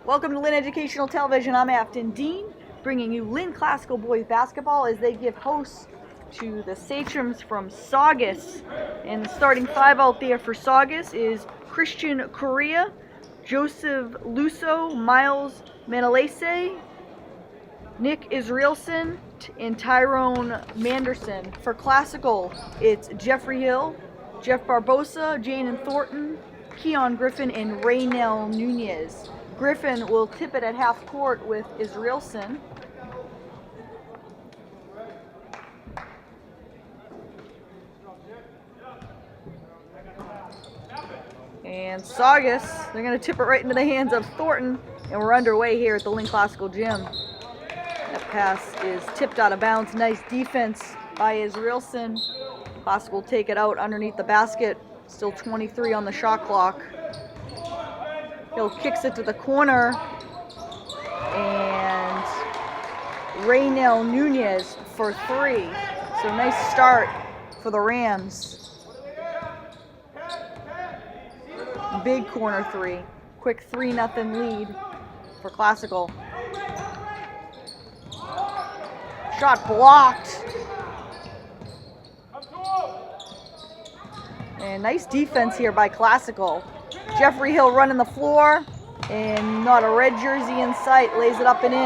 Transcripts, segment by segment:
Welcome to Lynn Educational Television. I'm Afton Dean, bringing you Lynn Classical Boys Basketball as they give host to the Sachems from Saugus. And the starting five out there for Saugus is Christian Correa, Joseph Lusso, Miles Manalese, Nick Israelson, and Tyrone Manderson. For Classical, it's Jeffrey Hill, Jeff Barbosa, Jaden Thornton, Keon Griffin, and Raynell Nunez. Griffin will tip it at half court with Israelson. And Saugus, they're going to tip it right into the hands of Thornton, and we're underway here at the Lynn Classical Gym. That pass is tipped out of bounds. Nice defense by Israelson. Classical take it out underneath the basket. Still 23 on the shot clock. Hill kicks it to the corner, and Raynell Nunez for three. So nice start for the Rams. Big corner three. Quick 3-0 lead for Classical. Shot blocked. And nice defense here by Classical. Jeffrey Hill running the floor, and not a red jersey in sight, lays it up and in.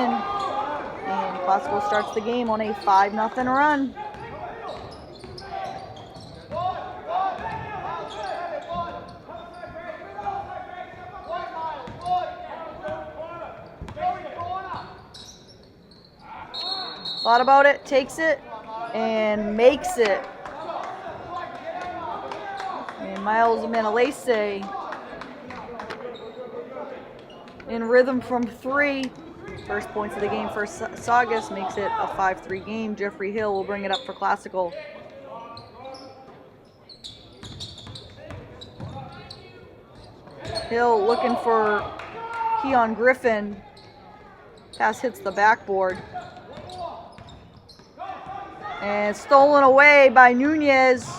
And Classical starts the game on a 5-0 run. Thought about it, takes it, and makes it. And Miles Manalese in rhythm from three. First points of the game for Saugus, makes it a 5-3 game. Jeffrey Hill will bring it up for Classical. Hill looking for Keon Griffin. Pass hits the backboard. And stolen away by Nunez.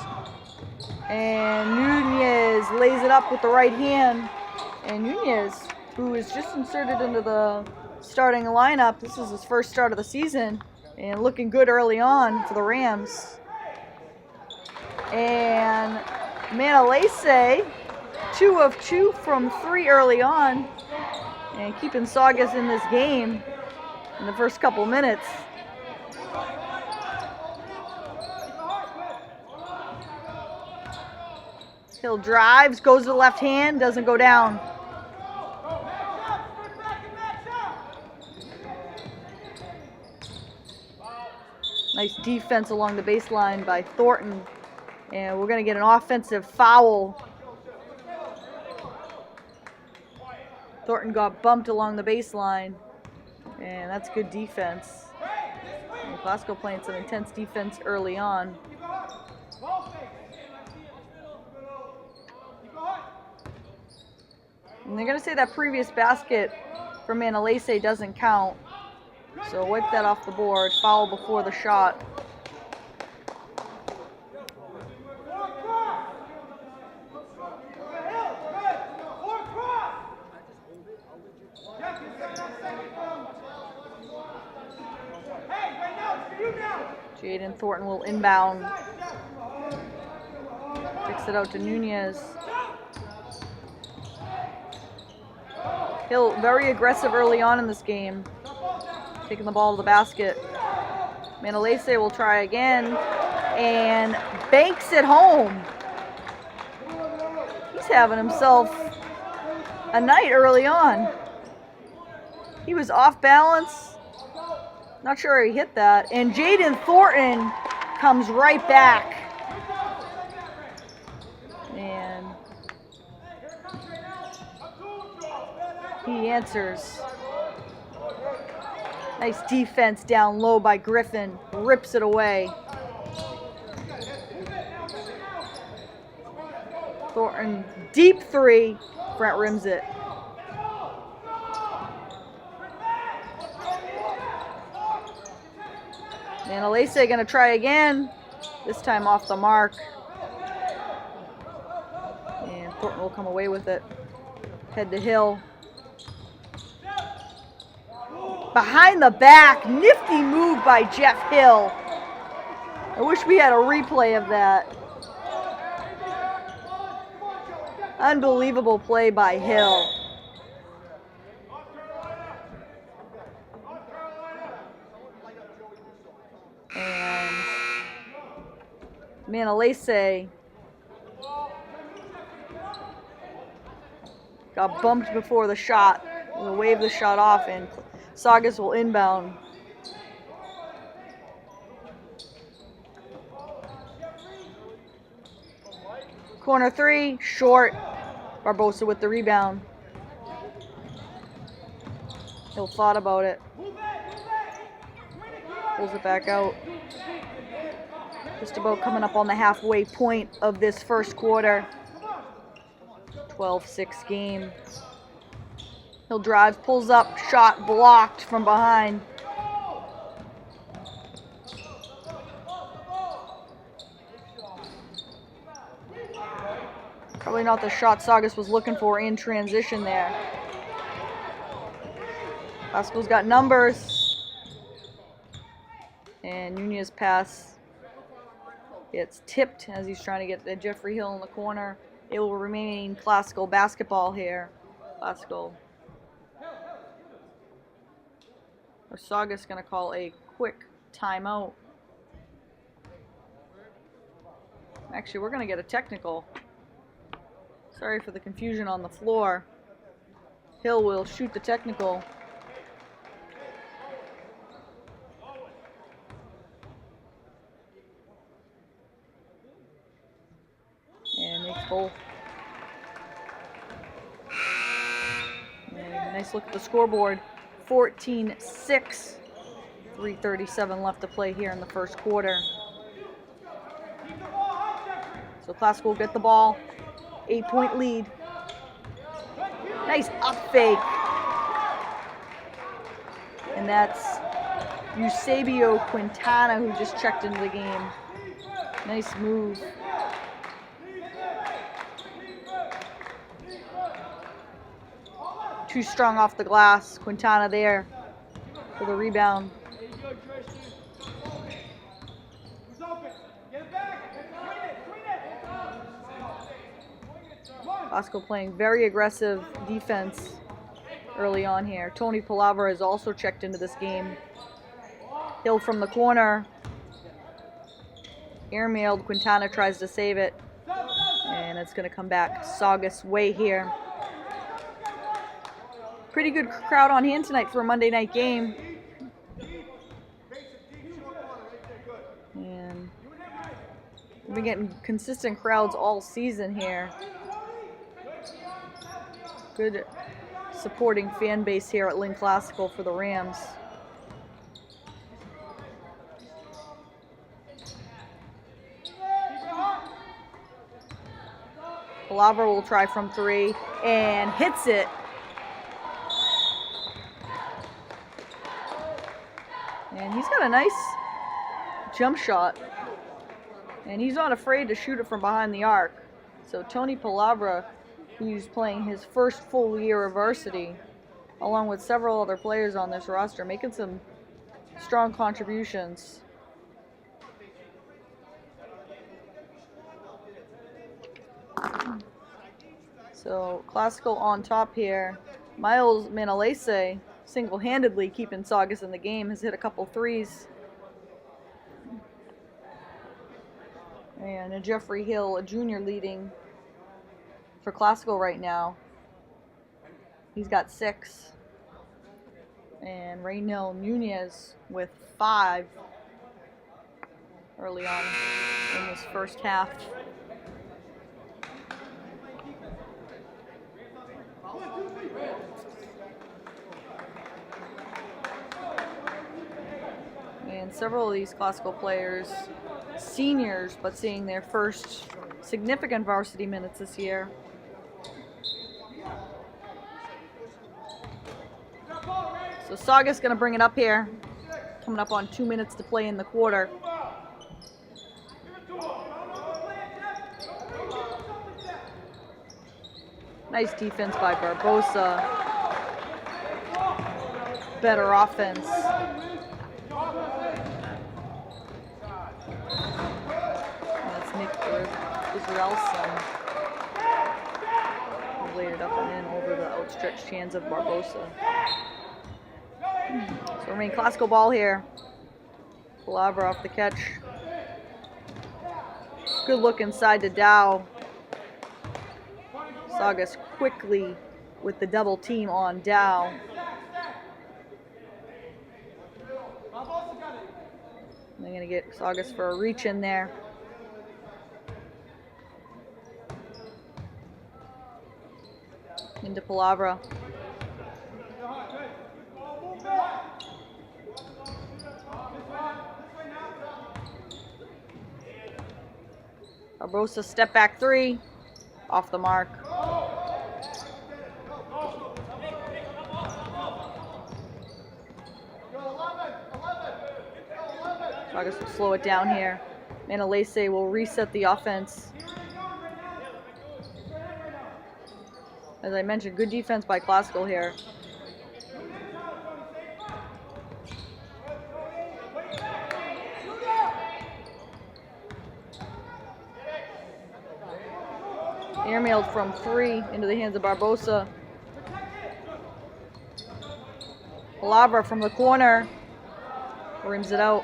And Nunez lays it up with the right hand. And Nunez, who is just inserted into the starting lineup, this is his first start of the season, and looking good early on for the Rams. And Manalese, 2 of 2 from 3 early on, and keeping Saugus in this game in the first couple minutes. Hill drives, goes to the left hand, doesn't go down. Nice defense along the baseline by Thornton. And we're going to get an offensive foul. Thornton got bumped along the baseline. And that's good defense. And Classical playing some intense defense early on. And they're going to say that previous basket from Manalese doesn't count. So wipe that off the board. Foul before the shot. Jaden Thornton will inbound. Kicks it out to Nunez. Hill very aggressive early on in this game, taking the ball to the basket. Manalese will try again and banks it home. He's having himself a night early on. He was off balance. Not sure he hit that. And Jaden Thornton comes right back. And he answers. Nice defense down low by Griffin. Rips it away. Thornton, deep three. Brent rims it. Manalese going to try again. This time off the mark. And Thornton will come away with it. Head to Hill. Behind the back, nifty move by Jeff Hill. I wish we had a replay of that. Unbelievable play by Hill. And Manalese got bumped before the shot. We'll wave the shot off and Saugus will inbound. Corner three, short. Barbosa with the rebound. Hill thought about it. Pulls it back out. Just about coming up on the halfway point of this first quarter. 12-6 game. Hill drives, pulls up, shot blocked from behind. Probably not the shot Saugus was looking for in transition there. Pascal's got numbers. And Nunez pass gets tipped as he's trying to get to Jeffrey Hill in the corner. It will remain classical basketball here. Classical. Or Saugus going to call a quick timeout. Actually, we're going to get a technical. Sorry for the confusion on the floor. Hill will shoot the technical. And makes both. And nice look at the scoreboard. 14-6. 3:37 left to play here in the first quarter. So Classical will get the ball. 8-point lead. Nice up fake. And that's Eusebio Quintana who just checked into the game. Nice move. Too strong off the glass. Quintana there for the rebound. Pascal playing very aggressive defense early on here. Tony Palavra has also checked into this game. Hill from the corner. Airmailed. Quintana tries to save it. And it's going to come back Saugus way here. Pretty good crowd on hand tonight for a Monday night game. And we've been getting consistent crowds all season here. Good supporting fan base here at Lynn Classical for the Rams. Palavra will try from three and hits it. And he's got a nice jump shot. And he's not afraid to shoot it from behind the arc. So Tony Palavra, who's playing his first full year of varsity, along with several other players on this roster, making some strong contributions. So Classical on top here. Miles Manalese single-handedly keeping Saugus in the game, has hit a couple threes. And a Jeffrey Hill, a junior, leading for Classical right now. He's got 6. And Raynel Nunez with 5 early on in this first half. And several of these Classical players, seniors, but seeing their first significant varsity minutes this year. So Saugus going to bring it up here, coming up on 2 minutes to play in the quarter. Nice defense by Barbosa. better offense. That's Nick Israelson. Laid it up and in over the outstretched hands of Barbosa. So remain classical ball here. Palavra off the catch. Good look inside to Dow. Saugus quickly with the double team on Dow. They're going to get Saugus for a reach in there. Into Palavra. Barbosa step back three. Off the mark. Saugus will slow it down here. Manalese will reset the offense. As I mentioned, good defense by Classical here. Airmailed from three into the hands of Barbosa. Palavra from the corner. Rims it out.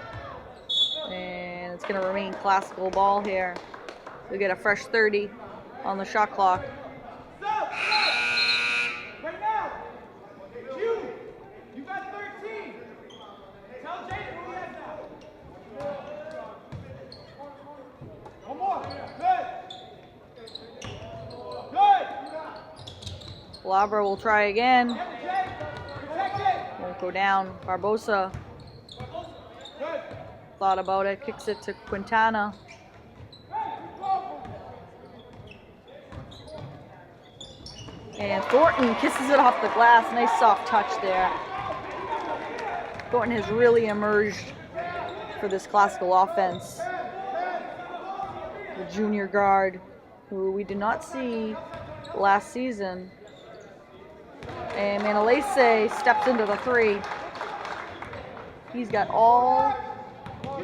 And it's going to remain Classical ball here. We get a fresh 30 on the shot clock. Palavra will try again. Won't go down. Barbosa thought about it, kicks it to Quintana. And Thornton kisses it off the glass. Nice soft touch there. Thornton has really emerged for this Classical offense. The junior guard, who we did not see last season. And Manalese steps into the three. He's got all,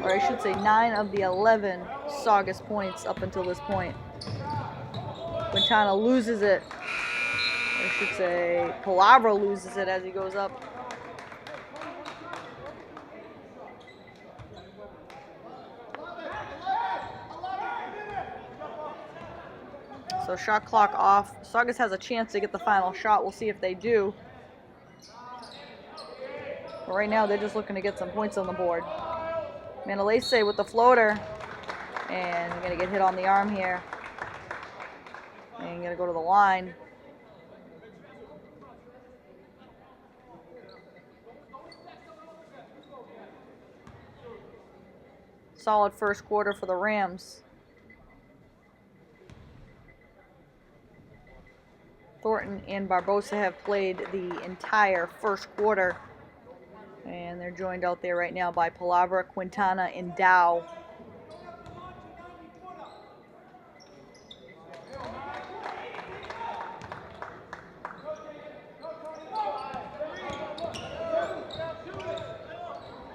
or I should say 9 of the 11 Saugus points up until this point. Quintana loses it. I should say Palavra loses it as he goes up. So shot clock off. Saugus has a chance to get the final shot. We'll see if they do. But right now they're just looking to get some points on the board. Manalese with the floater. And we're going to get hit on the arm here. And going to go to the line. Solid first quarter for the Rams. Thornton and Barbosa have played the entire first quarter. And they're joined out there right now by Palavra, Quintana, and Dow.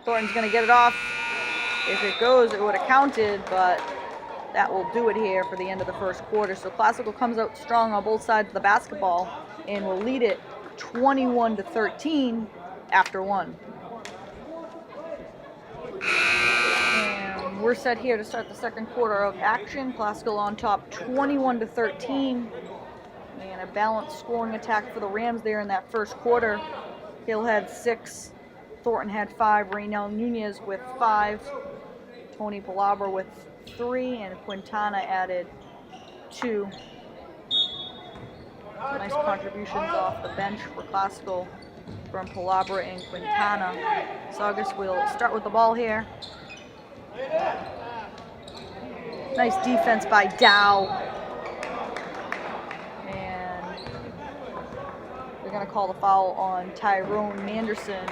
Thornton's going to get it off. If it goes, it would have counted, but that will do it here for the end of the first quarter. So Classical comes out strong on both sides of the basketball and will lead it 21-13 after one. And we're set here to start the second quarter of action. Classical on top 21-13. And a balanced scoring attack for the Rams there in that first quarter. Hill had 6. Thornton had 5. Raynell Nunez with 5. Tony Palavra with 3, and Quintana added 2. Nice contributions off the bench for Classical from Palavra and Quintana. Saugus will start with the ball here. Nice defense by Dow. And they're going to call the foul on Tyrone Manderson.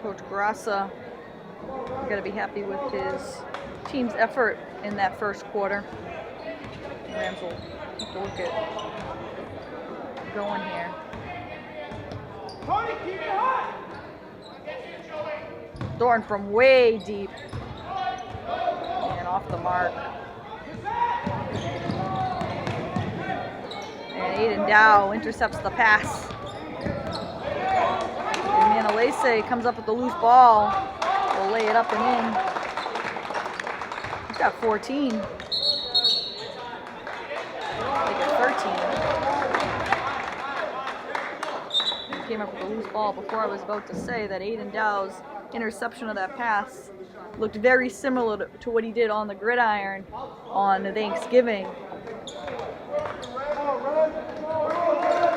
Coach Grassa You gotta be happy with his team's effort in that first quarter. Rams will have to look at going here. Thornton from way deep. And off the mark. And Aiden Dow intercepts the pass. And Manalese comes up with the loose ball. Will lay it up and in. He's got 14. Like a 13. He came up with a loose ball before I was about to say that Aiden Dow's interception of that pass looked very similar to what he did on the gridiron on Thanksgiving. I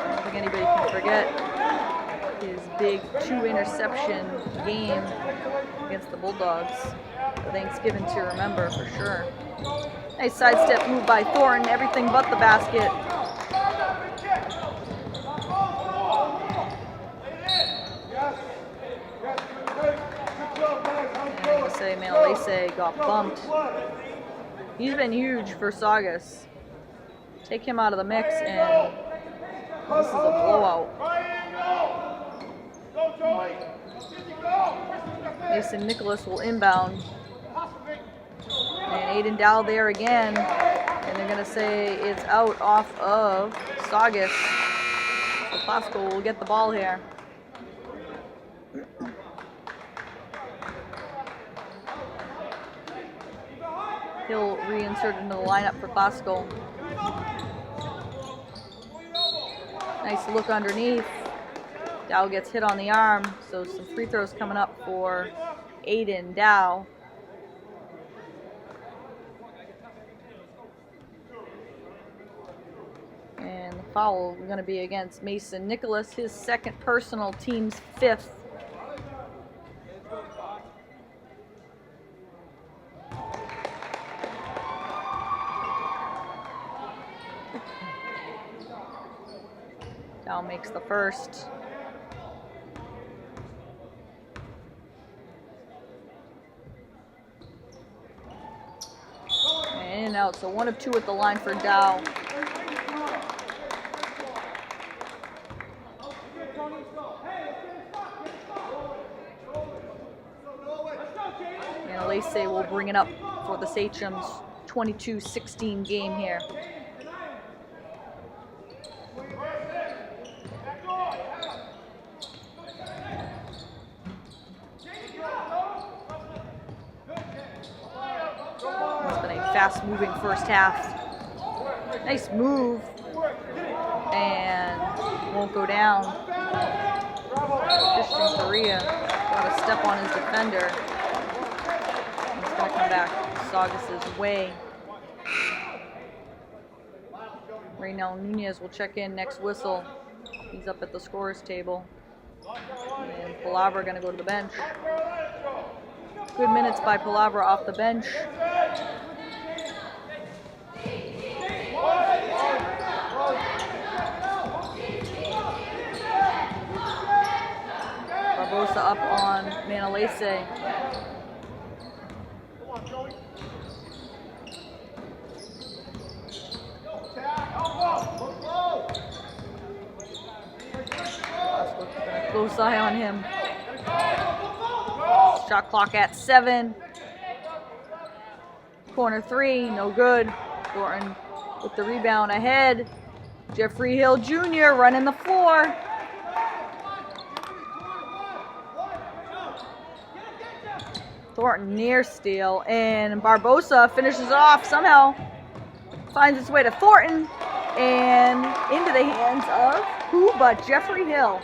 don't think anybody can forget his big 2-interception game against the Bulldogs. Thanksgiving to remember for sure. Nice sidestep move by Thornton, everything but the basket. Manalese got bumped. He's been huge for Saugus. Take him out of the mix and this is a blowout. Mason Nicholas will inbound. And Aiden Dow there again. And they're going to say it's out off of Saugus. So Classical will get the ball here. He'll reinsert into the lineup for Classical. Nice look underneath. Dow gets hit on the arm, so some free throws coming up for Aiden Dow. And the foul is going to be against Mason Nicholas, his second personal, team's 5th. Dow makes the first. And in and out, so 1 of 2 at the line for Dow. Manalese will bring it up for the Sachems' 22-16 game here. Fast-moving first half. Nice move. And won't go down. Christian Correa got a step on his defender. He's going to come back Saugus' way. Raynell Nunez will check in next whistle. He's up at the scorer's table. And Palavra going to go to the bench. Good minutes by Palavra off the bench. Barbosa up on Manalese. Close eye on him. Shot clock at 7. Corner 3, no good. Thornton with the rebound ahead. Jeffrey Hill Jr. running the floor. Thornton near steal, and Barbosa finishes off somehow. Finds its way to Thornton, and into the hands of who but Jeffrey Hill.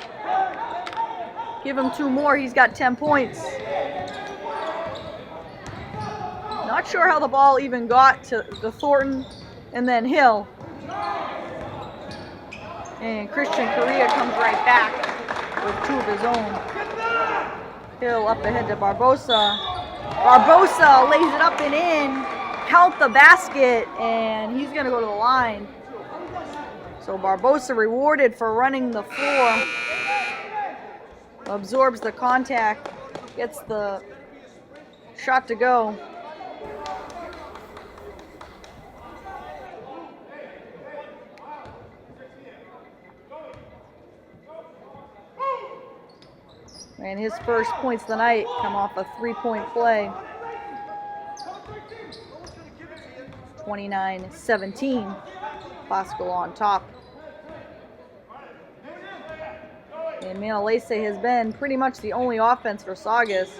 Give him 2 more, he's got 10 points. Not sure how the ball even got to Thornton and then Hill. And Christian Correa comes right back with 2 of his own. Hill up ahead to Barbosa. Barbosa lays it up and in. Count the basket, and he's going to go to the line. So Barbosa rewarded for running the floor. Absorbs the contact, gets the Shot to go. And his first points of the night come off a three-point play. 29-17. Classical on top. And Manalese has been pretty much the only offense for Saugus.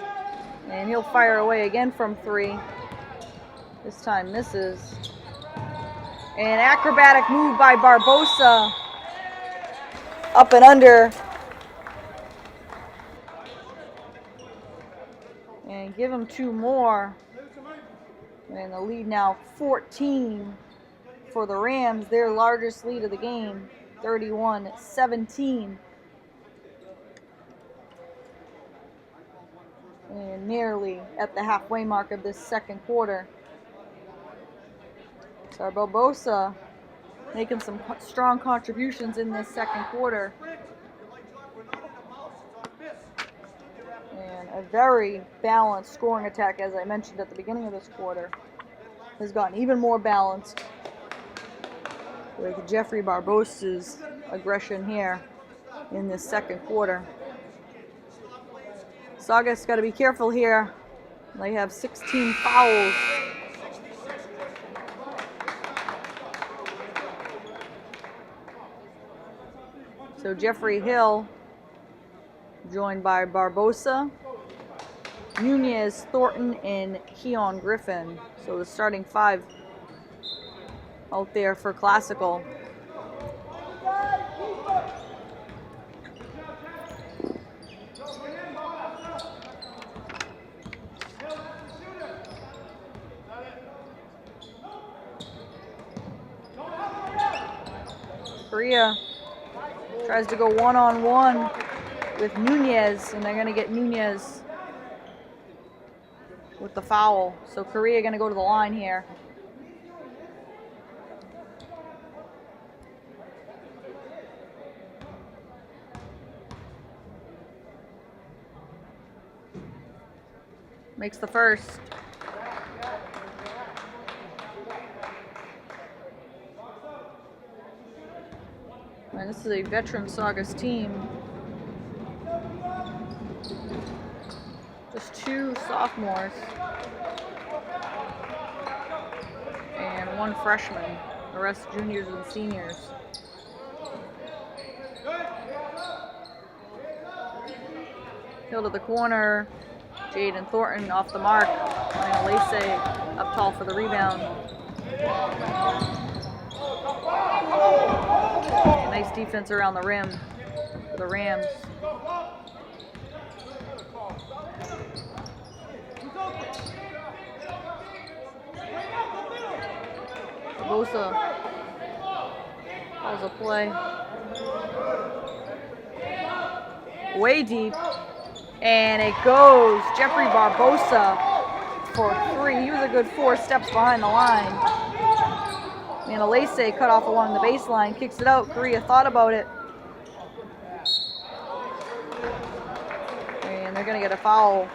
And he'll fire away again from three. This time misses. An acrobatic move by Barbosa. Up and under. And give him two more. And the lead now 14 for the Rams, their largest lead of the game, 31-17. And nearly at the halfway mark of this second quarter. So Barbosa making some strong contributions in this second quarter. And a very balanced scoring attack, as I mentioned at the beginning of this quarter, has gotten even more balanced with Jeffrey Barbosa's aggression here in this second quarter. Saugus got to be careful here. They have 16 fouls. So Jeffrey Hill, joined by Barbosa, Nunez, Thornton, and Keon Griffin. So the starting five out there for Classical. Korea tries to go one-on-one with Nunez, and they're going to get Nunez with the foul. So Korea going to go to the line here. Makes the first. And this is a veteran Saugus team. Just two sophomores and one freshman. The rest juniors and seniors. Hill to the corner. Jaden Thornton off the mark. Lacey up tall for the rebound. And nice defense around the rim for the Rams. Bosa calls a play. Way deep. And it goes Jeffrey Barbosa for three. He was a good 4 steps behind the line. Manalese cut off along the baseline, kicks it out. Korea thought about it. And they're going to get a foul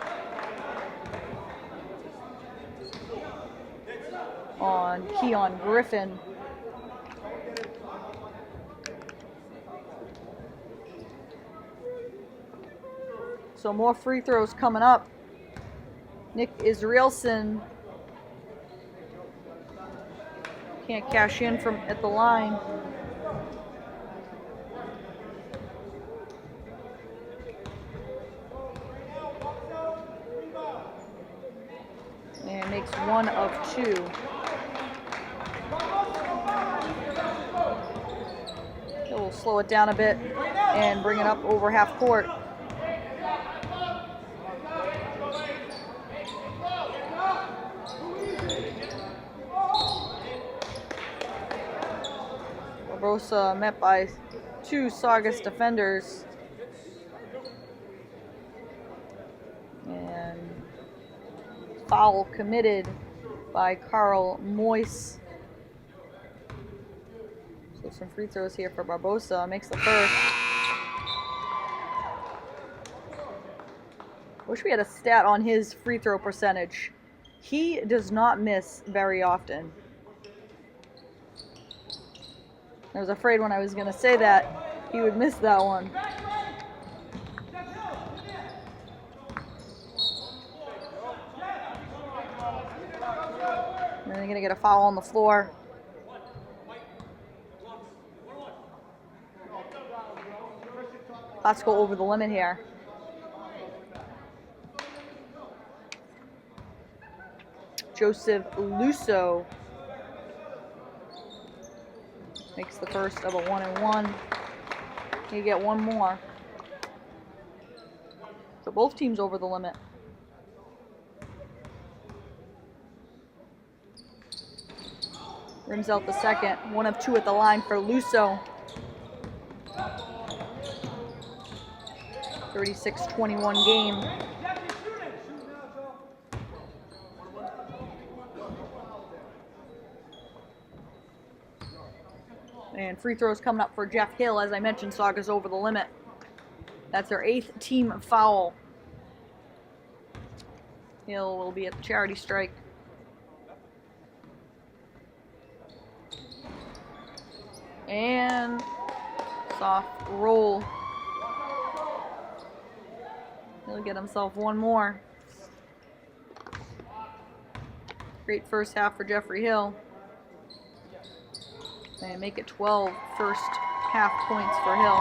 on Keon Griffin. So more free throws coming up. Nick Israelson can't cash in from at the line. And makes 1 of 2. We'll slow it down a bit and bring it up over half court. Barbosa met by 2 Saugus defenders. And foul committed by Carl Moyes. So some free throws here for Barbosa. Makes the first. Wish we had a stat on his free throw percentage. He does not miss very often. I was afraid when I was going to say that he would miss that one. And they're going to get a foul on the floor. Let's go over the limit here. Joseph Lusso makes the first of a 1-and-1. You get one more. So both teams over the limit. Rims out the second. 1 of 2 at the line for Lusso. 36-21 game. And free throws coming up for Jeff Hill. As I mentioned, Saugus over the limit. That's their 8th team foul. Hill will be at the charity strike. And soft roll. He'll get himself one more. Great first half for Jeffrey Hill. And make it 12 first half points for Hill.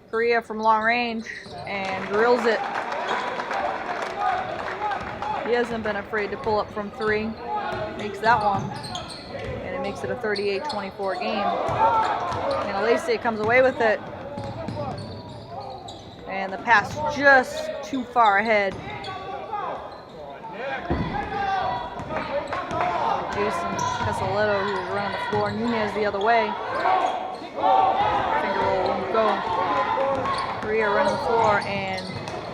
Korea from long range and drills it. He hasn't been afraid to pull up from 3. Makes that one. And it makes it a 38-24 game. And Alese comes away with it. And the pass just too far ahead. Jason Casaletto, who was running the floor. Nunez the other way. Finger roll won't go. Korea running the floor and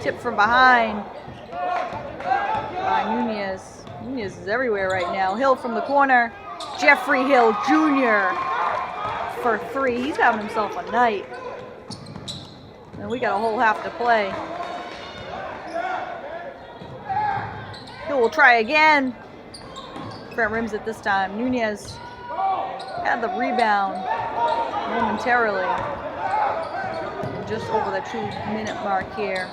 tip from behind by Nunez. Nunez is everywhere right now. Hill from the corner. Jeffrey Hill Jr. for 3. He's having himself a night. And we got a whole half to play. Hill will try again. Front rims it this time. Nunez had the rebound momentarily. Just over the 2-minute mark here.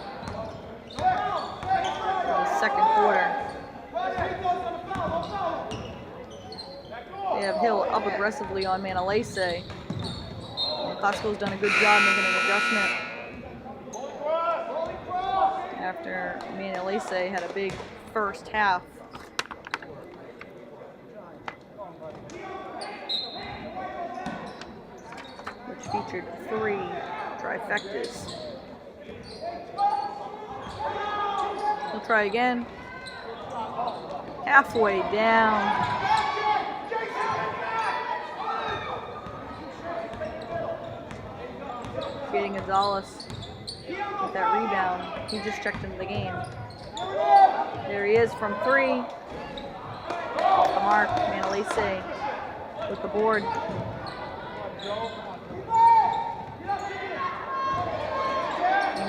The second quarter. They have Hill up aggressively on Manalese. Costco's done a good job making an adjustment after Manalese had a big first half. Which featured 3 trifectas. He'll try again. Halfway down. Getting Gonzalez with that rebound. He just checked into the game. There he is from 3. Off the mark. Manalese with the board.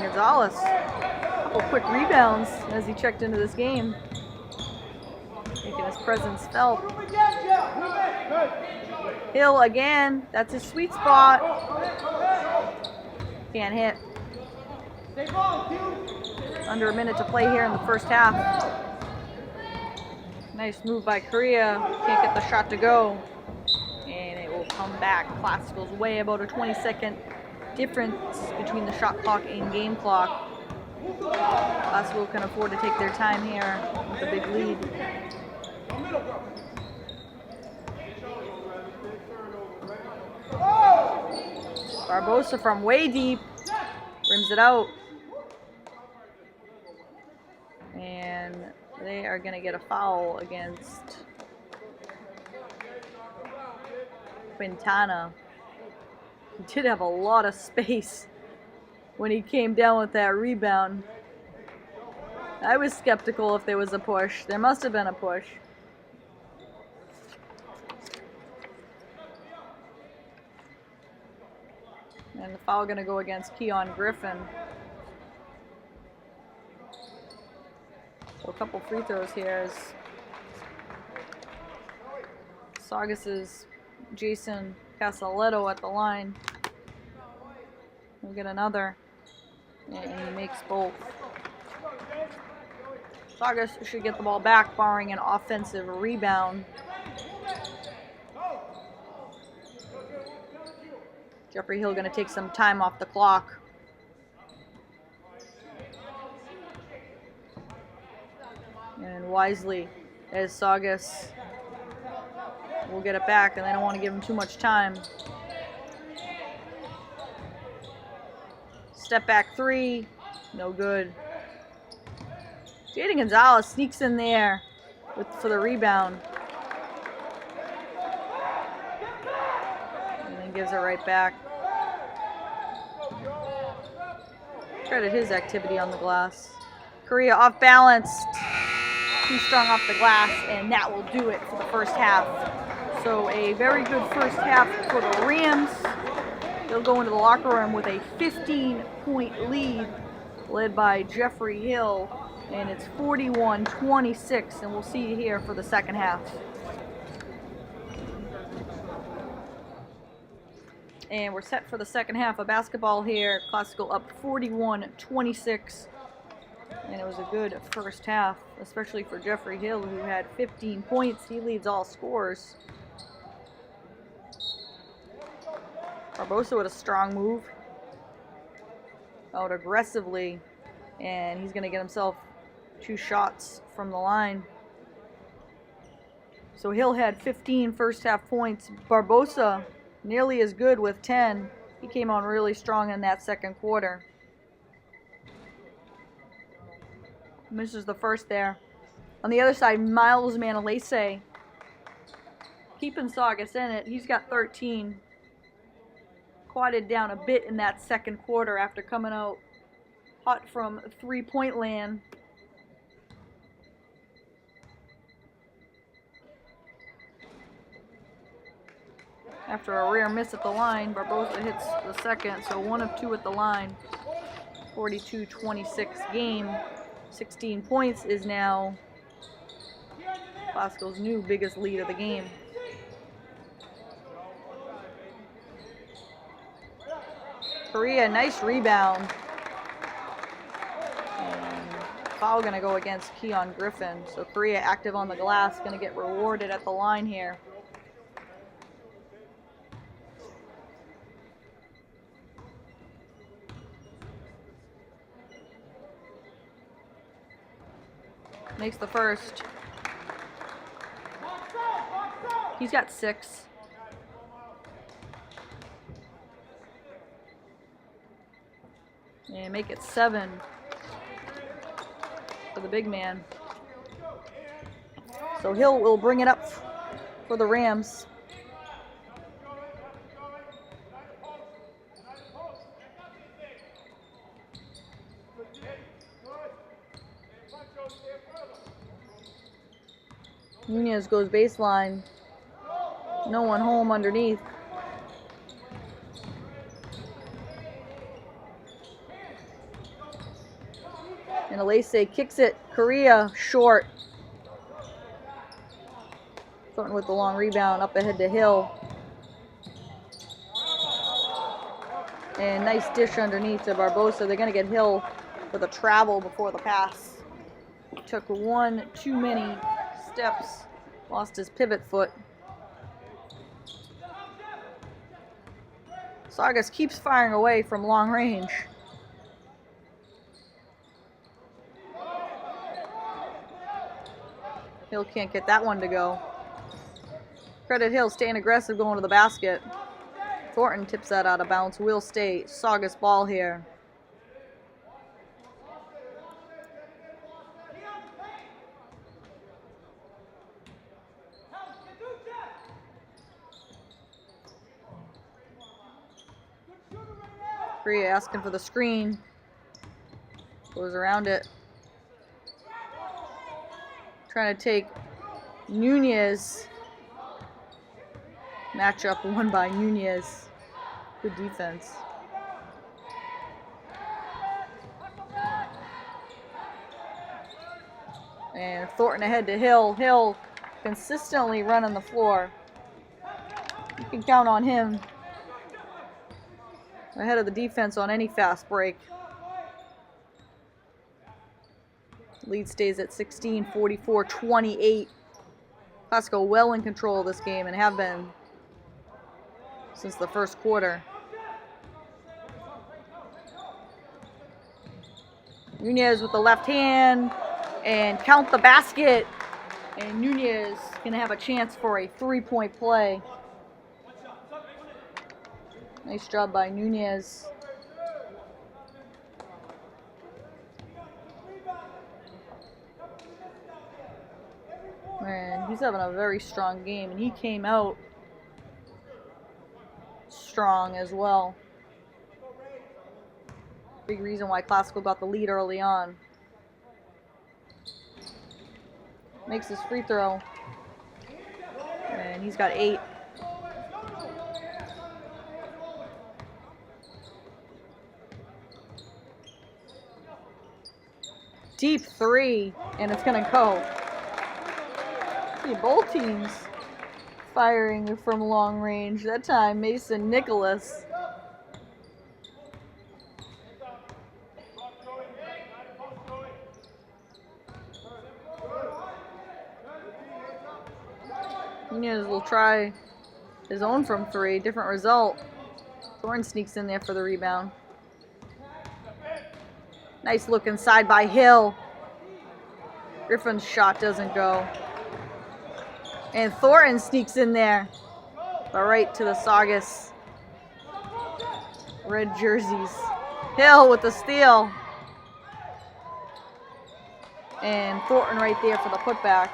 Gonzalez, a couple quick rebounds as he checked into this game, making his presence felt. Hill again, that's his sweet spot. Can't hit. Under a minute to play here in the first half. Nice move by Korea, can't get the shot to go. And it will come back. Classical's way, about a 20-second difference between the shot clock and game clock. Classical can afford to take their time here with a big lead. Barbosa from way deep rims it out. And they are going to get a foul against Quintana. He did have a lot of space when he came down with that rebound. I was skeptical if there was a push. There must have been a push. And the foul going to go against Keon Griffin. So a couple free throws here as Saugus' Jason Casaletto at the line. We'll get another, and he makes both. Saugus should get the ball back, barring an offensive rebound. Jeffrey Hill going to take some time off the clock. And wisely, as Saugus will get it back, and they don't want to give him too much time. Step back three, no good. Jaden Gonzalez sneaks in there for the rebound. And then gives it right back. Credit his activity on the glass. Correa off balance. Too strong off the glass, and that will do it for the first half. So a very good first half for the Rams. They'll go into the locker room with a 15-point lead led by Jeffrey Hill, and it's 41-26, and we'll see you here for the second half. And we're set for the second half of basketball here. Classical up 41-26. And it was a good first half, especially for Jeffrey Hill, who had 15 points. He leads all scorers. Barbosa with a strong move. Out aggressively. And he's going to get himself 2 shots from the line. So Hill had 15 first half points. Barbosa nearly as good with 10. He came on really strong in that second quarter. Misses the first there. On the other side, Miles Manalese keeping Saugus in it. He's got 13. Quieted down a bit in that second quarter after coming out hot from three-point land. After a rare miss at the line, Barbosa hits the second, so 1 of 2 at the line. 42-26 game. 16 points is now Classical's new biggest lead of the game. Correa, nice rebound. And foul going to go against Keon Griffin. So Correa active on the glass, going to get rewarded at the line here. Makes the first. He's got 6. And make it 7 for the big man. So Hill will bring it up for the Rams. Nunez goes baseline. No one home underneath. And Alese kicks it. Correa short. Thornton with the long rebound up ahead to Hill. And nice dish underneath to Barbosa. They're going to get Hill for the travel before the pass. Took one too many steps. Lost his pivot foot. Saugus keeps firing away from long range. Hill can't get that one to go. Credit Hill staying aggressive going to the basket. Thornton tips that out of bounds. Will stay Saugus ball here. Correa asking for the screen. Goes around it. Trying to take Nunez. Matchup won by Nunez. Good defense. And Thornton ahead to Hill. Hill consistently running the floor. You can count on him. Ahead of the defense on any fast break. Lead stays at 16, 44, 28. Classico well in control of this game and have been since the first quarter. Nunez with the left hand and count the basket. And Nunez gonna have a chance for a three-point play. Nice job by Nunez. Man, he's having a very strong game, and he came out strong as well. Big reason why Classico got the lead early on. Makes his free throw, and he's got 8. Deep 3, and it's gonna go. See, both teams firing from long range. That time, Mason Nicholas. Nunez will try his own from 3. Different result. Thorne sneaks in there for the rebound. Nice look inside by Hill. Griffin's shot doesn't go. And Thornton sneaks in there. But right to the Saugus red jerseys. Hill with the steal. And Thornton right there for the putback.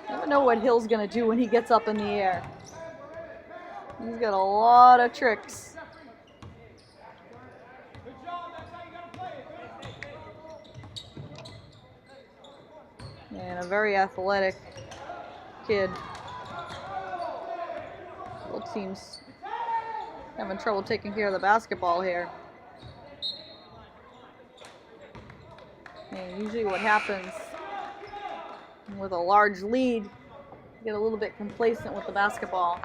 Never know what Hill's going to do when he gets up in the air. He's got a lot of tricks. And a very athletic kid. Both teams having trouble taking care of the basketball here. And usually what happens with a large lead, you get a little bit complacent with the basketball.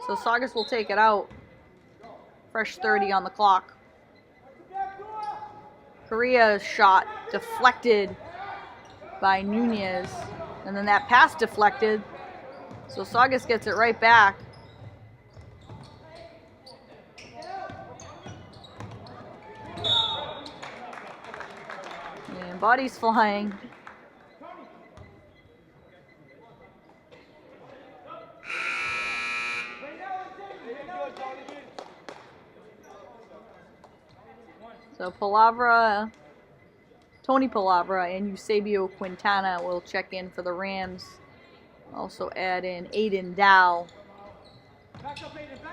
So Saugus will take it out. Fresh 30 on the clock. Correa's shot deflected by Nunez. And then that pass deflected. So Saugus gets it right back. And bodies flying. So Tony Palavra and Eusebio Quintana will check in for the Rams. Also add in Aiden Dow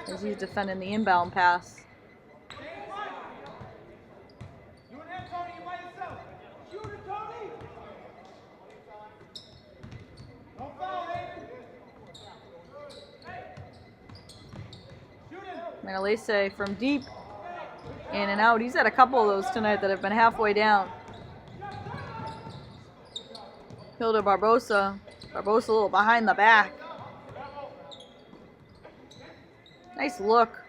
as he's defending the inbound pass. Manalese from deep. In and out. He's had a couple of those tonight that have been halfway down. Hilda Barbosa. Barbosa a little behind the back. Nice look.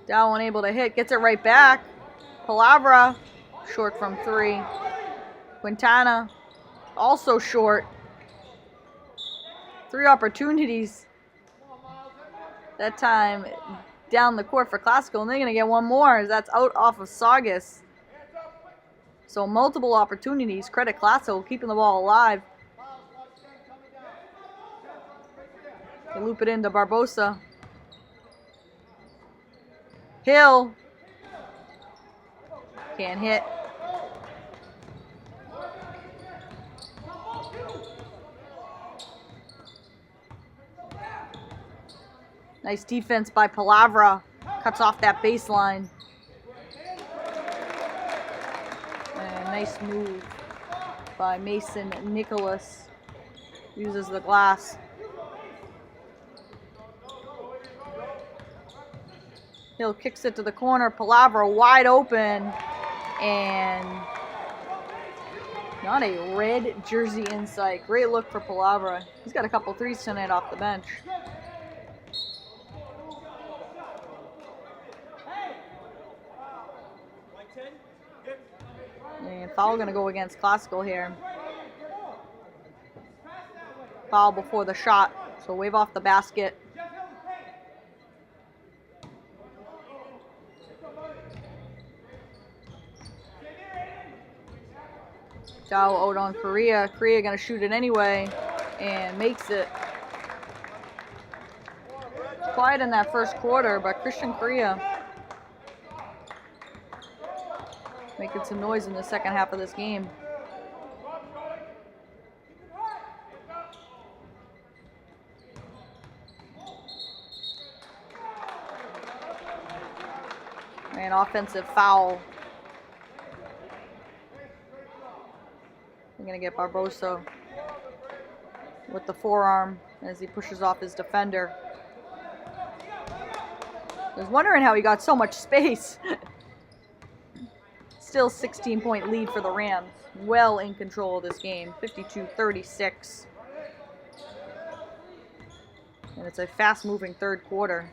Dow unable to hit. Gets it right back. Palavra. Short from 3. Quintana. Also short. 3 opportunities. That time down the court for Classico, and they're going to get one more as that's out off of Saugus. So multiple opportunities. Credit Classico keeping the ball alive. They loop it into Barbosa. Hill. Can't hit. Nice defense by Palavra. Cuts off that baseline. And a nice move by Mason Nicholas. Uses the glass. Hill kicks it to the corner. Palavra wide open. And not a red jersey in sight. Great look for Palavra. He's got a couple threes tonight off the bench. And foul going to go against Classical here. Foul before the shot, so wave off the basket. Foul out on Korea. Korea going to shoot it anyway and makes it. Quiet in that first quarter, but Christian Korea making some noise in the second half of this game. And offensive foul. We're going to get Barbosa with the forearm as he pushes off his defender. I was wondering how he got so much space. Still 16-point lead for the Rams. Well in control of this game. 52-36. And it's a fast-moving third quarter.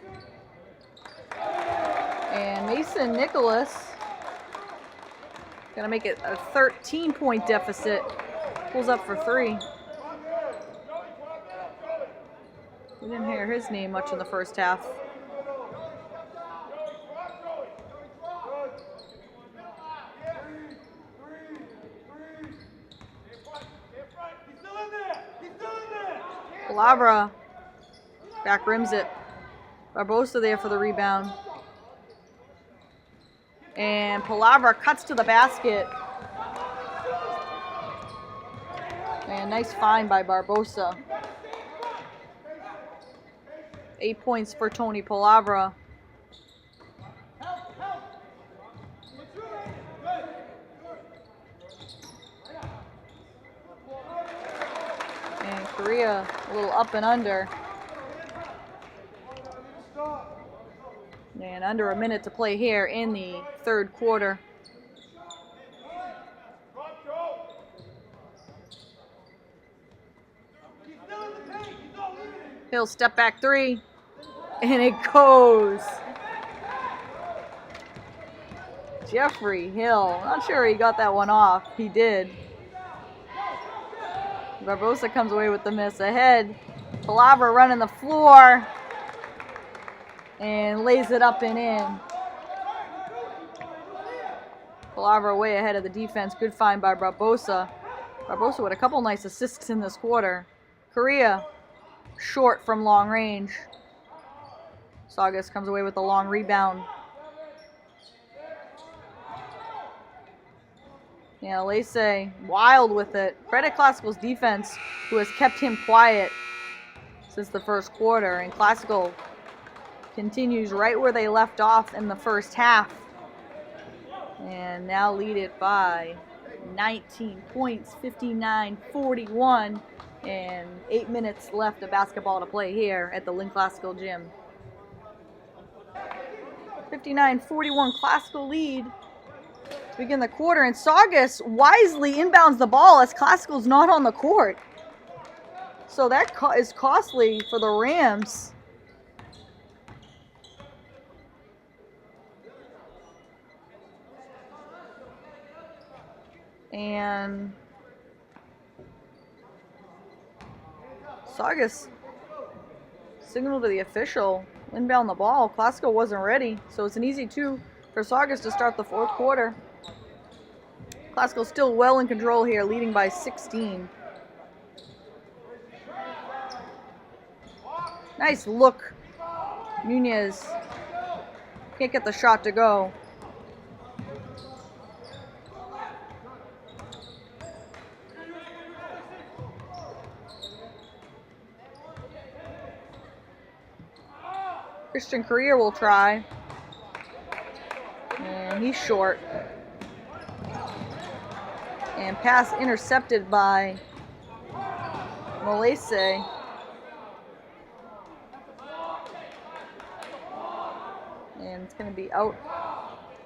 And Mason Nicholas gonna make it a 13-point deficit. Pulls up for three. We didn't hear his name much in the first half. Palavra back rims it. Barbosa there for the rebound. And Palavra cuts to the basket. And nice find by Barbosa. 8 points for Tony Palavra. And Korea a little up and under. And under a minute to play here in the third quarter. Hill step back three. And it goes. Jeffrey Hill. Not sure he got that one off. He did. Barbosa comes away with the miss ahead. Palavra running the floor. And lays it up and in. Palavra way ahead of the defense. Good find by Barbosa. Barbosa with a couple nice assists in this quarter. Korea short from long range. Saugus comes away with a long rebound. Yeah, Lacey wild with it. Credit Classical's defense, who has kept him quiet since the first quarter. And Classical continues right where they left off in the first half. And now lead it by 19 points, 59-41. And 8 minutes left of basketball to play here at the Lynn Classical Gym. 59-41 Classical lead to begin the quarter. And Saugus wisely inbounds the ball as Classical's not on the court. So that is costly for the Rams. And Saugus signaled to the official, inbound the ball. Classical wasn't ready, so it's an easy two for Saugus to start the fourth quarter. Classical still well in control here, leading by 16. Nice look. Nunez can't get the shot to go. Christian Correa will try. And he's short. And pass intercepted by Malese. And it's going to be out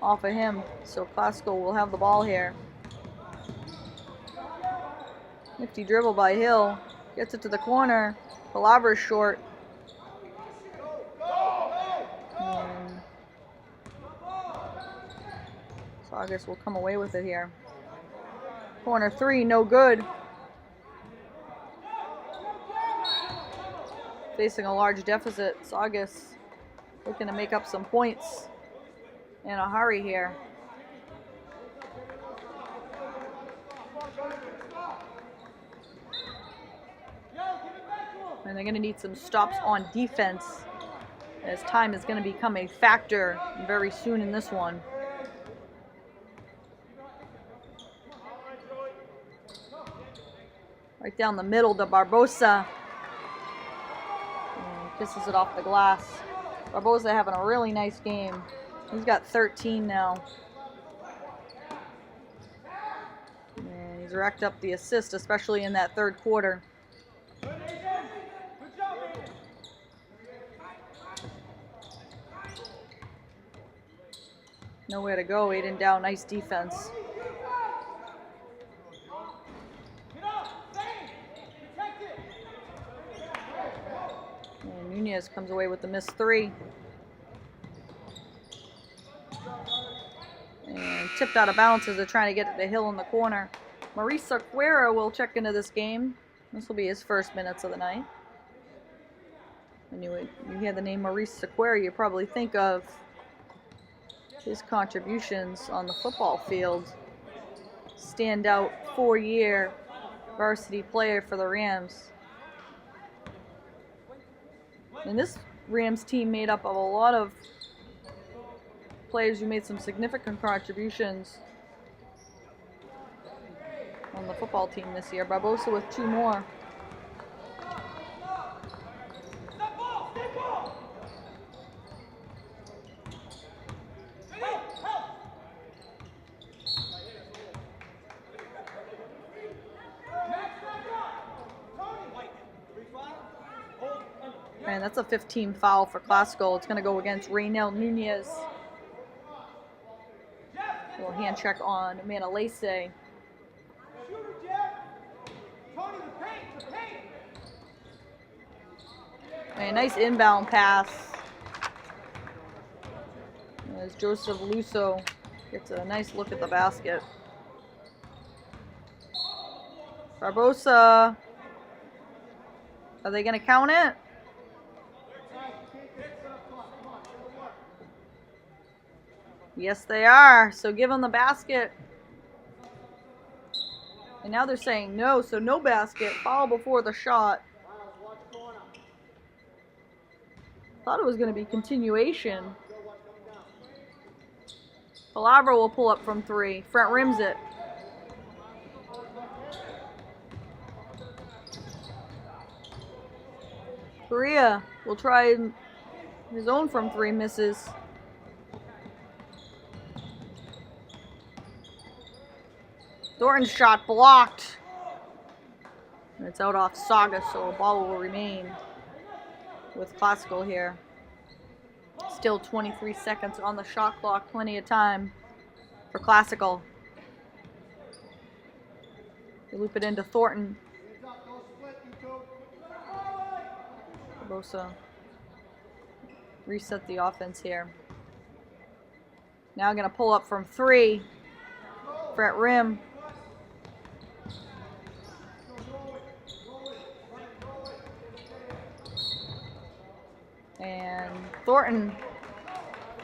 off of him. So Classical will have the ball here. Nifty dribble by Hill. Gets it to the corner. Palaver's short. And Saugus will come away with it here. Corner three, no good. Facing a large deficit. Saugus looking to make up some points in a hurry here. And they're going to need some stops on defense, as time is going to become a factor very soon in this one. Right down the middle to Barbosa. And kisses it off the glass. Barbosa having a really nice game. He's got 13 now. And he's racked up the assist, especially in that third quarter. Nowhere to go. Aiden Dow, nice defense. And Nunez comes away with the missed three. And tipped out of bounds as they're trying to get to the Hill in the corner. Maurice Sequeira will check into this game. This will be his first minutes of the night. When you hear the name Maurice Sequeira, you probably think of his contributions on the football field. Standout 4-year varsity player for the Rams. And this Rams team made up of a lot of players who made some significant contributions on the football team this year. Barbosa with 2 more. And that's a 15 foul for Classical. It's going to go against Raynell Nunez. A little hand check on Manalese. And a nice inbound pass as Joseph Luso gets a nice look at the basket. Barbosa. Are they going to count it? Yes, they are. So give them the basket. And now they're saying no, so no basket. Foul before the shot. Thought it was going to be continuation. Palavra will pull up from 3. Front rims it. Correa will try his own from 3, misses. Thornton's shot blocked. And it's out off Saugus, so a ball will remain with Classical here. Still 23 seconds on the shot clock. Plenty of time for Classical. They loop it into Thornton. Barbosa reset the offense here. Now going to pull up from 3. Front rim. And Thornton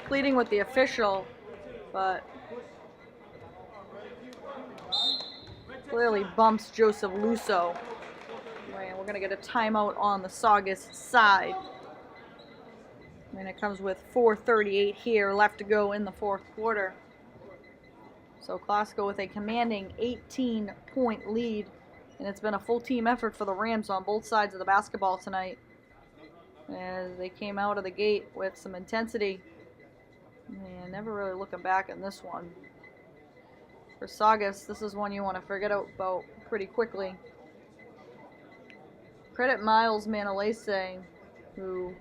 pleading with the official, but clearly bumps Joseph Luso. And we're going to get a timeout on the Saugus side. And it comes with 4:38 here left to go in the fourth quarter. So Classical with a commanding 18-point lead. And it's been a full team effort for the Rams on both sides of the basketball tonight. as they came out of the gate with some intensity. And never really looking back in this one. For Saugus, this is one you want to forget about pretty quickly. Credit Miles Manalese, who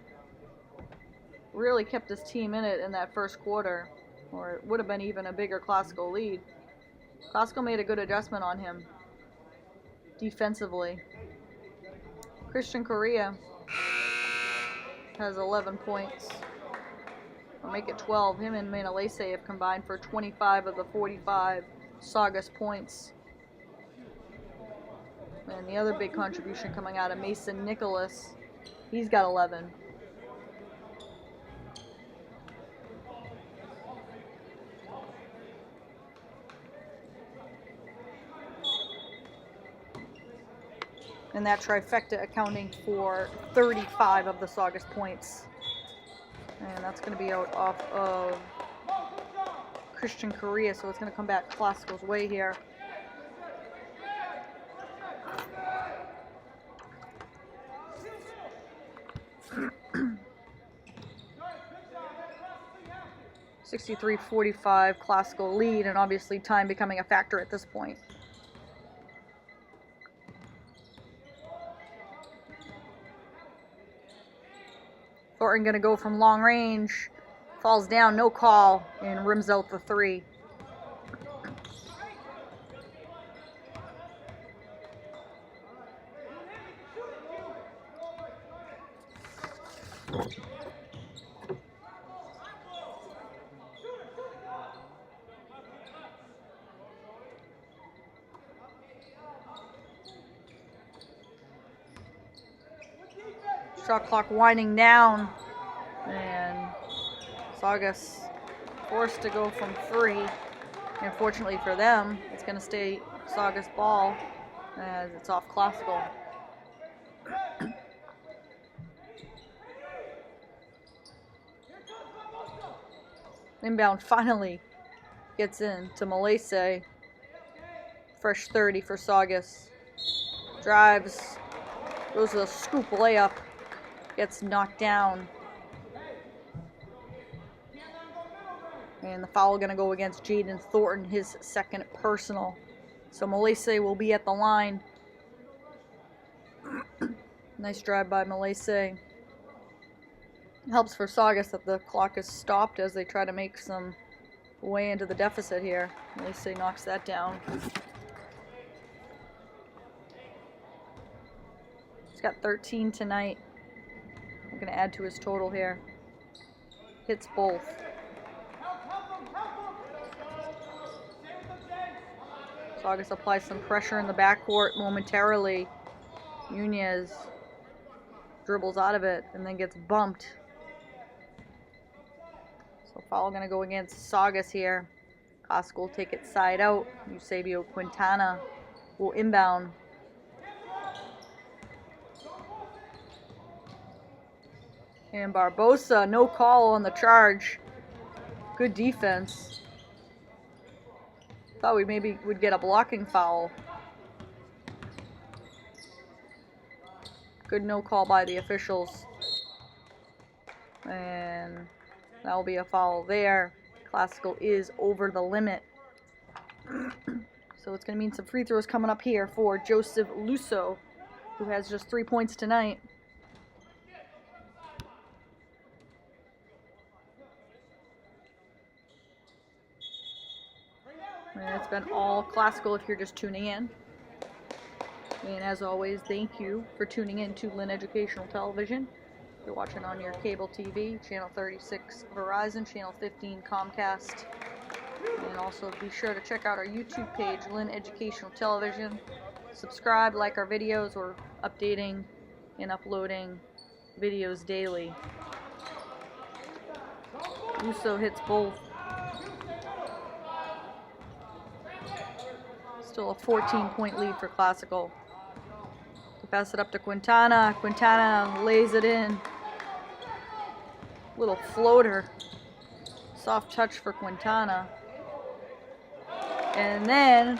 really kept his team in it in that first quarter, or it would have been even a bigger Classical lead. Classical made a good adjustment on him defensively. Christian Correa has 11 points. Or make it 12. Him and Manalese have combined for 25 of the 45 Saugus points. And the other big contribution coming out of Mason Nicholas, he's got 11. And that trifecta accounting for 35 of the Saugus points. And that's going to be out off of Christian Correa, so it's going to come back Classical's way here. (63-45) Classical lead, and obviously time becoming a factor at this point. Thornton going to go from long range, falls down, no call, and rims out the three. Shot clock winding down, and Saugus forced to go from three. Unfortunately for them, it's going to stay Saugus ball as it's off Classical. Inbound finally gets in to Malese. Fresh 30 for Saugus. Drives, goes to a scoop layup. Gets knocked down. And the foul going to go against Jaden Thornton, his second personal. So Malese will be at the line. Nice drive by Malese. Helps for Saugus that the clock is stopped as they try to make some way into the deficit here. Malese knocks that down. He's got 13 tonight. I'm going to add to his total here. Hits both. Saugus applies some pressure in the backcourt momentarily. Nunez dribbles out of it and then gets bumped. So foul going to go against Saugus here. Classical will take it side out. Eusebio Quintana will inbound. And Barbosa, no call on the charge. Good defense. Thought we maybe would get a blocking foul. Good no call by the officials. And that will be a foul there. Classical is over the limit. So it's going to mean some free throws coming up here for Joseph Lusso, who has just 3 points tonight. And it's been all Classical if you're just tuning in. And as always, thank you for tuning in to Lynn Educational Television. If you're watching on your cable TV, channel 36 Verizon, channel 15 Comcast. And also be sure to check out our YouTube page, Lynn Educational Television. Subscribe, like our videos. We're updating and uploading videos daily. Lusso hits both. Still a 14-point lead for Classical. To pass it up to Quintana. Quintana lays it in. Little floater. Soft touch for Quintana. And then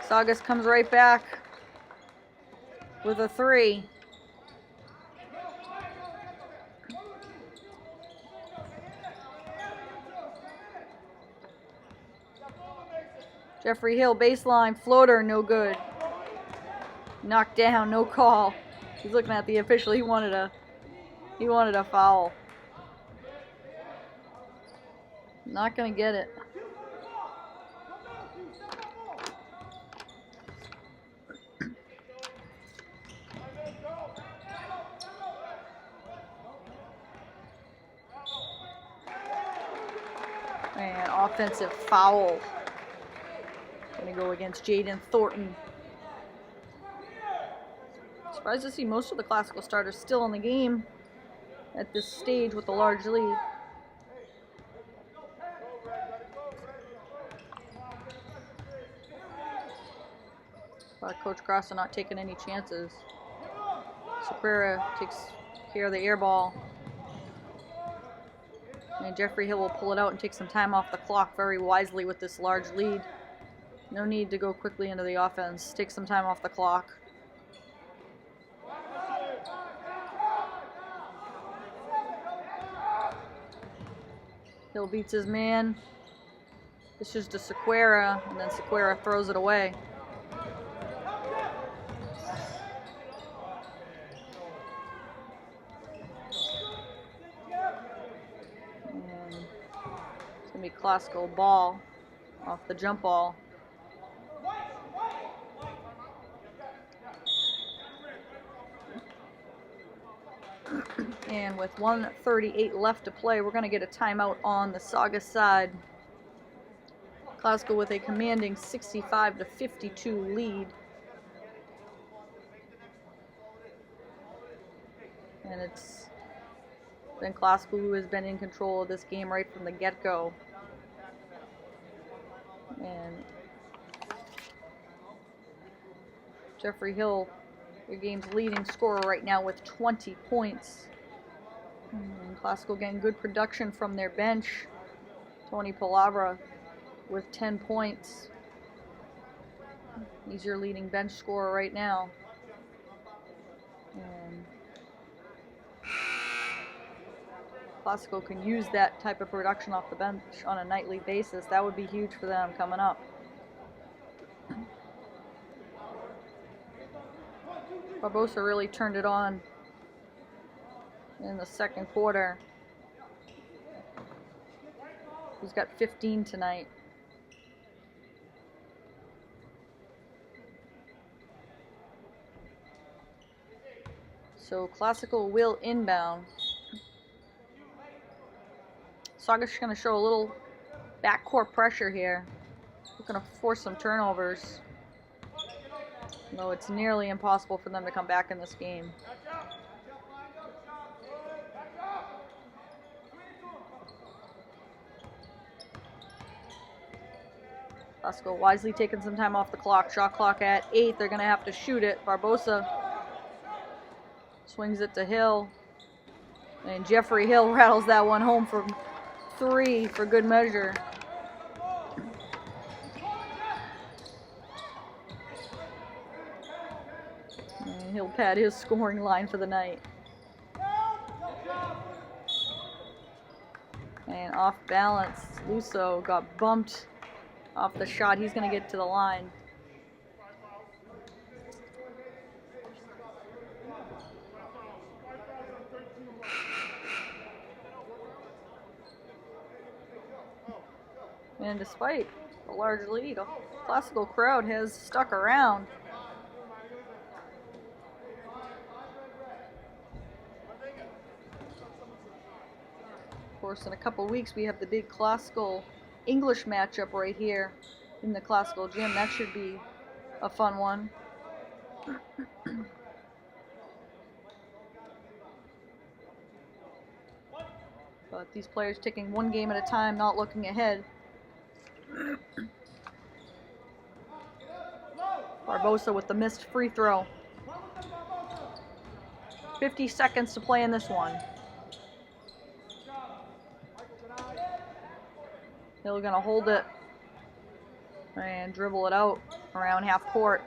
Saugus comes right back with a three. Jeffrey Hill, baseline, floater, no good. Knocked down, no call. He's looking at the official. He wanted a foul. Not gonna get it. And offensive foul. Gonna go against Jaden Thornton. Surprised to see most of the Classical starters still in the game at this stage with a large lead. Coach Grassa not taking any chances. Sequeira takes care of the air ball. And Jeffrey Hill will pull it out and take some time off the clock very wisely with this large lead. No need to go quickly into the offense. Take some time off the clock. Hill beats his man. This is to Sequeira, and then Sequeira throws it away. Classical ball off the jump ball. And with 1:38 left to play, we're going to get a timeout on the Saugus side. Classical with a commanding 65-52 lead. And it's been Classical who has been in control of this game right from the get-go. And Jeffrey Hill, your game's leading scorer right now with 20 points. And Classical getting good production from their bench. Tony Palavra with 10 points. He's your leading bench scorer right now. And Classical can use that type of production off the bench on a nightly basis. That would be huge for them coming up. Barbosa really turned it on in the second quarter. He's got 15 tonight. So Classical will inbound. Saugus is going to show a little backcourt pressure here. We're going to force some turnovers. Though it's nearly impossible for them to come back in this game. Classical wisely taking some time off the clock. Shot clock at 8. They're going to have to shoot it. Barbosa swings it to Hill. And Jeffrey Hill rattles that one home from 3 for good measure. And he'll pad his scoring line for the night. And off balance, Lusso got bumped off the shot. He's going to get to the line. And despite a large lead, a Classical crowd has stuck around. Of course, in a couple weeks, we have the big Classical English matchup right here in the Classical gym. That should be a fun one. But these players taking one game at a time, not looking ahead. Barbosa with the missed free throw. 50 seconds to play in this one. Hill gonna hold it and dribble it out around half court.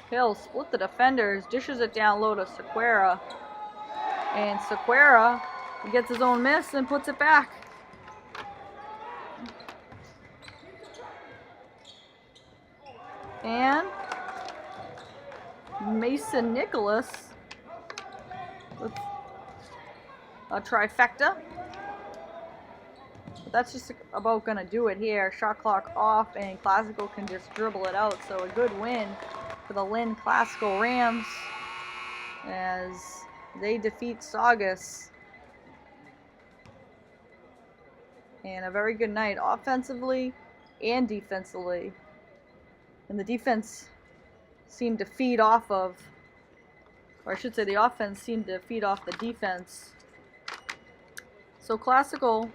Hill split the defenders, dishes it down low to Sequeira, And Sequeira gets his own miss and puts it back. And Mason Nicholas with a trifecta. But that's just about going to do it here. Shot clock off, and Classical can just dribble it out. So a good win for the Lynn Classical Rams as they defeat Saugus. And a very good night offensively and defensively. And the defense seemed to feed off of, or I should say the offense seemed to feed off the defense. So Classical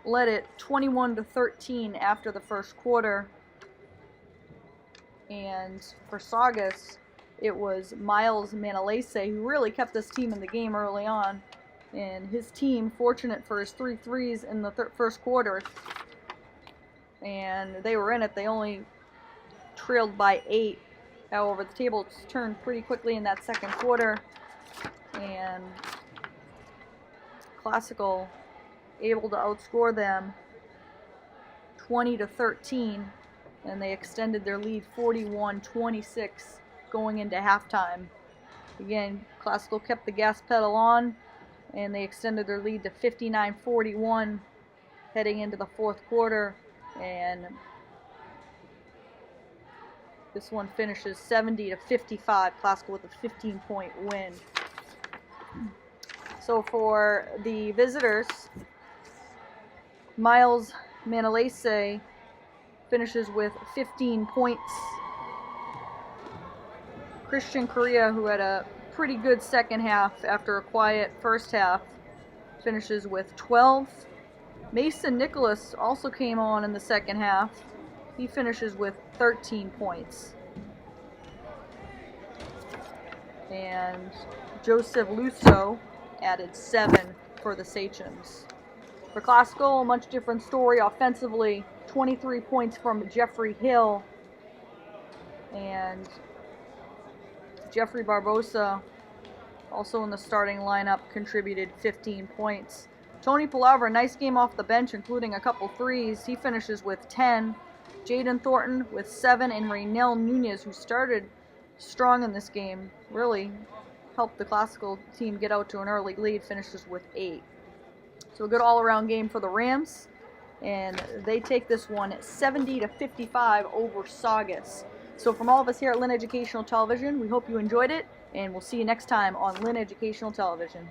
led it 21-13 after the first quarter. And for Saugus, it was Miles Manalese who really kept this team in the game early on. And his team, fortunate for his 3 threes in the first quarter. And they were in it. They only trailed by 8. However, the tables turned pretty quickly in that second quarter. And Classical able to outscore them 20-13. And they extended their lead 41-26 going into halftime. Again, Classical kept the gas pedal on, and they extended their lead to 59-41 heading into the fourth quarter. And this one finishes 70-55, Classical with a 15-point win. So for the visitors, Miles Manalese finishes with 15 points. Christian Correa, who had a pretty good second half after a quiet first half, finishes with 12. Mason Nicholas also came on in the second half. He finishes with 13 points. And Joseph Lusso added 7 for the Sachems. For Classical, a much different story offensively. 23 points from Jeffrey Hill. And Jeffrey Barbosa, also in the starting lineup, contributed 15 points. Tony Palavra, nice game off the bench, including a couple threes. He finishes with 10. Jaden Thornton with 7, and Raynell Nunez, who started strong in this game, really helped the Classical team get out to an early lead, finishes with 8. So a good all-around game for the Rams, and they take this one 70-55 over Saugus. So from all of us here at Lynn Educational Television, we hope you enjoyed it, and we'll see you next time on Lynn Educational Television.